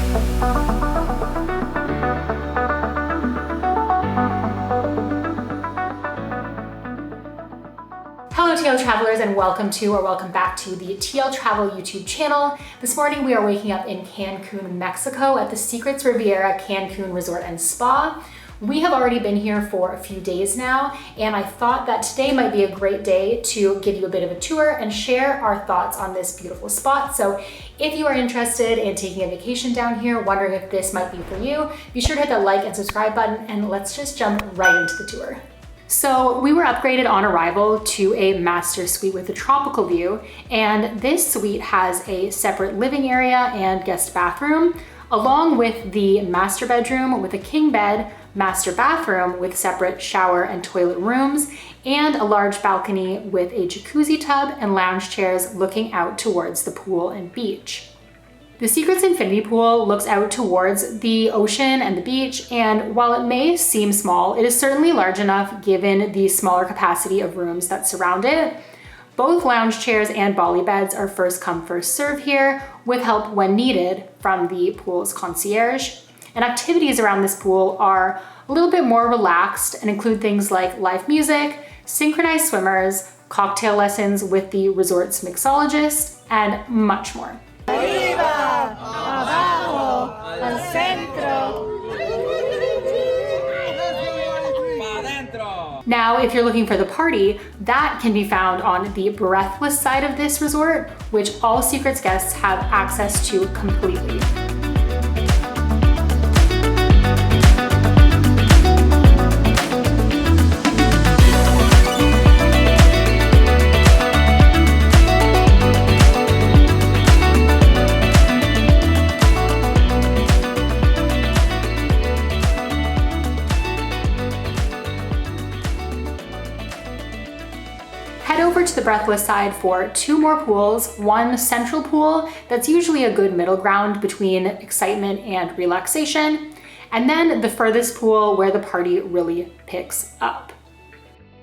Hello TL travelers, and welcome back to the TL Travel YouTube channel. This morning we are waking up in Cancun, Mexico at the Secrets Riviera Cancun Resort and Spa. We have already been here for a few days now, and I thought that today might be a great day to give you a bit of a tour and share our thoughts on this beautiful spot. So if you are interested in taking a vacation down here, wondering if this might be for you, be sure to hit that like and subscribe button, and let's just jump right into the tour. So we were upgraded on arrival to a master suite with a tropical view, and this suite has a separate living area and guest bathroom, along with the master bedroom with a king bed, master bathroom with separate shower and toilet rooms, and a large balcony with a jacuzzi tub and lounge chairs looking out towards the pool and beach. The Secrets Infinity Pool looks out towards the ocean and the beach, and while it may seem small, it is certainly large enough given the smaller capacity of rooms that surround it. Both lounge chairs and bolly beds are first come, first serve here, with help when needed from the pool's concierge. And activities around this pool are a little bit more relaxed and include things like live music, synchronized swimmers, cocktail lessons with the resort's mixologist, and much more. Arriba, abajo, al centro. Now, if you're looking for the party, that can be found on the Breathless side of this resort, which all Secrets guests have access to completely. Head over to the Breathless side for two more pools, one central pool that's usually a good middle ground between excitement and relaxation, and then the furthest pool where the party really picks up.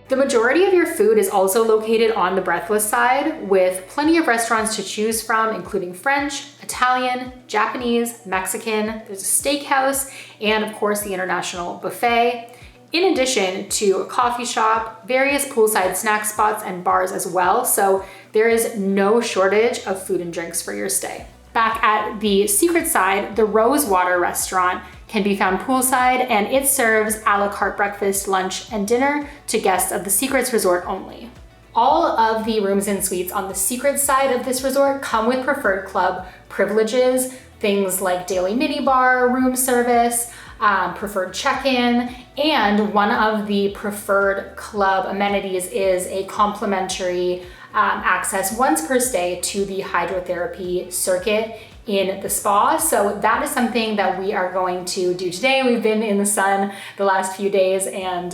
The majority of your food is also located on the Breathless side, with plenty of restaurants to choose from, including French, Italian, Japanese, Mexican, there's a steakhouse, and of course the international buffet. In addition to a coffee shop, various poolside snack spots and bars as well, so there is no shortage of food and drinks for your stay. Back at the Secret side, the Rosewater restaurant can be found poolside, and it serves a la carte breakfast, lunch, and dinner to guests of the Secrets Resort only. All of the rooms and suites on the Secret side of this resort come with preferred club privileges, things like daily minibar, room service, preferred check-in, and one of the preferred club amenities is a complimentary access once per stay to the hydrotherapy circuit in the spa. So that is something that we are going to do today. We've been in the sun the last few days, and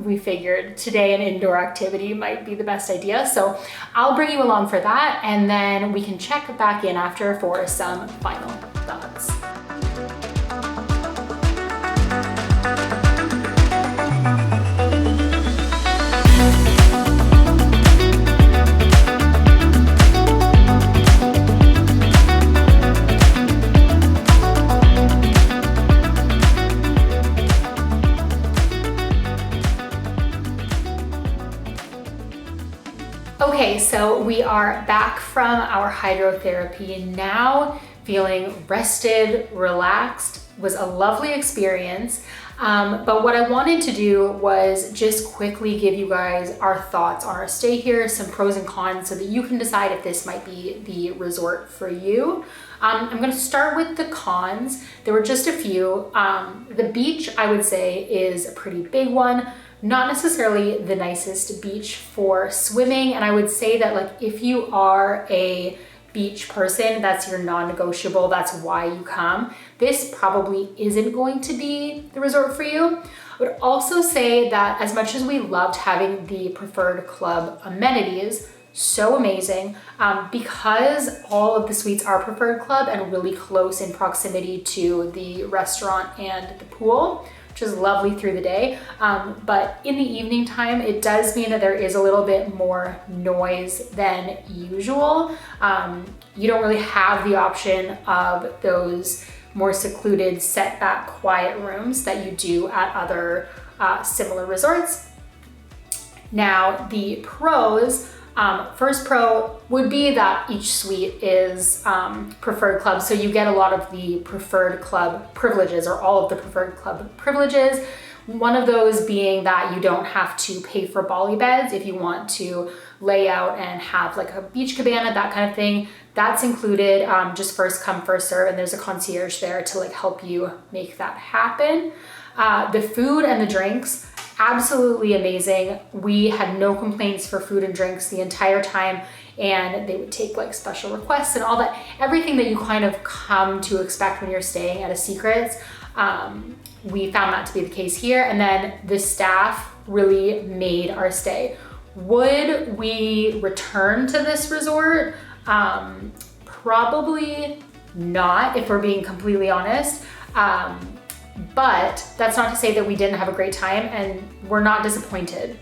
we figured today an indoor activity might be the best idea. So I'll bring you along for that, and then we can check back in after for some final thoughts. Okay, so we are back from our hydrotherapy now, feeling rested, relaxed. It was a lovely experience. But what I wanted to do was just quickly give you guys our thoughts on our stay here, some pros and cons, so that you can decide if this might be the resort for you. I'm gonna start with the cons. There were just a few. The beach, I would say, is a pretty big one. Not necessarily the nicest beach for swimming, and I would say that, like, if you are a beach person, that's your non-negotiable, that's why you come, this probably isn't going to be the resort for you. I would also say that as much as we loved having the preferred club amenities, so amazing, because all of the suites are preferred club and really close in proximity to the restaurant and the pool, which is lovely through the day. But in the evening time, it does mean that there is a little bit more noise than usual. You don't really have the option of those more secluded, set back, quiet rooms that you do at other similar resorts. Now, the pros, first pro would be that each suite is preferred club. So you get a lot of the preferred club privileges, or all of the preferred club privileges. One of those being that you don't have to pay for Bali beds if you want to lay out and have like a beach cabana, that kind of thing. That's included, just first come, first serve, and there's a concierge there to like help you make that happen. The food and the drinks, absolutely amazing. We had no complaints for food and drinks the entire time, and they would take like special requests and all that, everything that you kind of come to expect when you're staying at a Secrets. We found that to be the case here. And then the staff really made our stay. Would we return to this resort? Probably not, if we're being completely honest. But that's not to say that we didn't have a great time, and we're not disappointed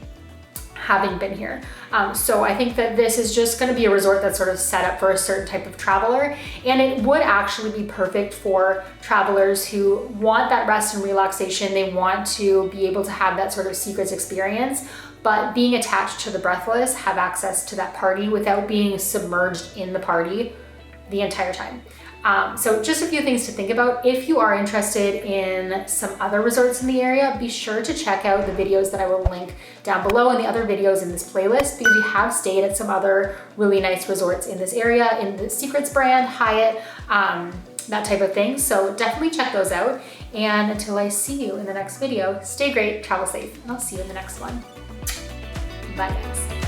having been here. So I think that this is just gonna be a resort that's sort of set up for a certain type of traveler, and it would actually be perfect for travelers who want that rest and relaxation. They want to be able to have that sort of Secrets experience, but being attached to the Breathless, have access to that party without being submerged in the party the entire time. So just a few things to think about. If you are interested in some other resorts in the area, be sure to check out the videos that I will link down below and the other videos in this playlist, because we have stayed at some other really nice resorts in this area, in the Secrets brand, Hyatt, that type of thing. So definitely check those out. And until I see you in the next video, stay great, travel safe, and I'll see you in the next one. Bye guys.